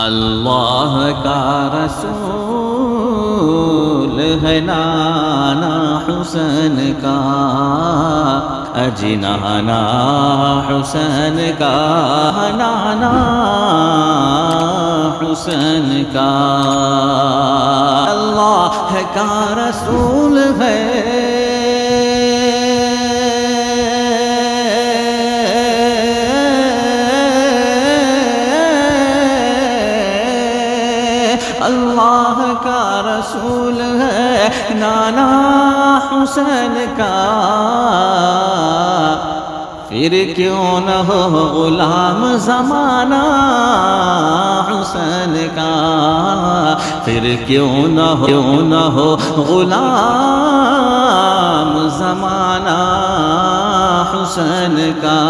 اللہ کا رسول ہے نانا حسین کا، اجی نانا حسین کا، نانا حسین کا۔ اللہ کا رسول ہے اللہ کا رسول ہے نانا حسین کا، پھر کیوں نہ ہو غلام زمانہ حسین کا، پھر کیوں نہ ہو غلام زمانہ حسین کا۔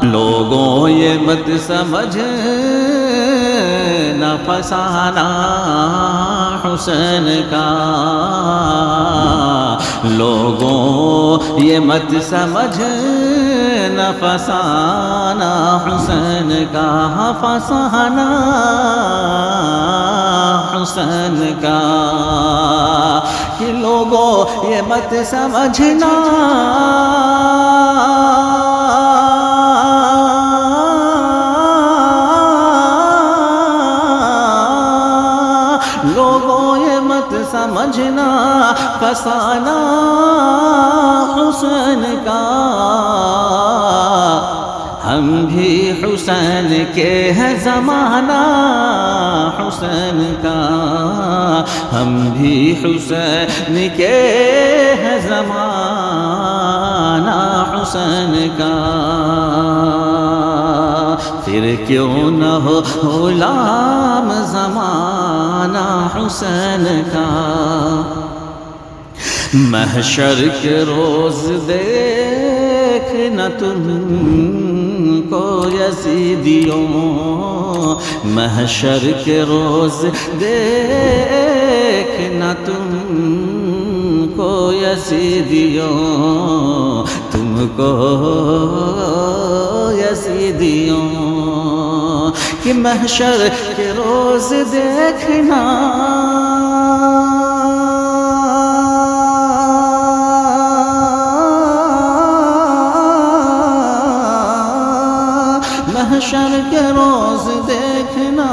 لوگوں یہ مت سمجھ نہ فسانہ حسین کا، لوگوں یہ مت سمجھ نہ فسانہ حسین کا، فسانہ حسین کا، کہ لوگوں یہ مت سمجھنا لوگوں یہ مت سمجھنا فسانہ حسین کا، ہم بھی حسین کے ہیں زمانہ حسین کا، ہم بھی حسین کے ہیں زمانہ حسین کا، پھر کیوں نہ ہو غلام زمانہ حسین کا۔ محشر کے روز دیکھنا تم کو یزیدیوں، محشر کے روز دیکھنا تم کو یزیدیوں، تم کو یزیدیوں، کہ محشر کے روز دیکھنا محشر کے روز دیکھنا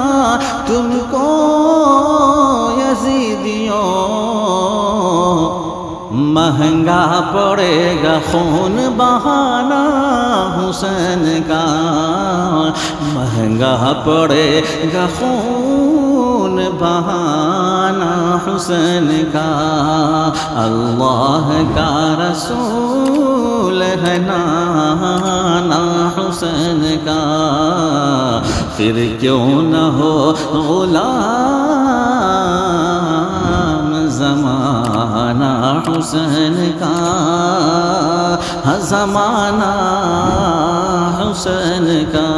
تم کو یزیدیوں، مہنگا پڑے گا خون بہانا حسین کا، مہنگا پڑے گا خون بہانا حسین کا، اللہ کا رسول ہے نانا حسین کا، پھر کیوں نہ ہو غلام زمانہ حسین کا، زمانہ حسین کا۔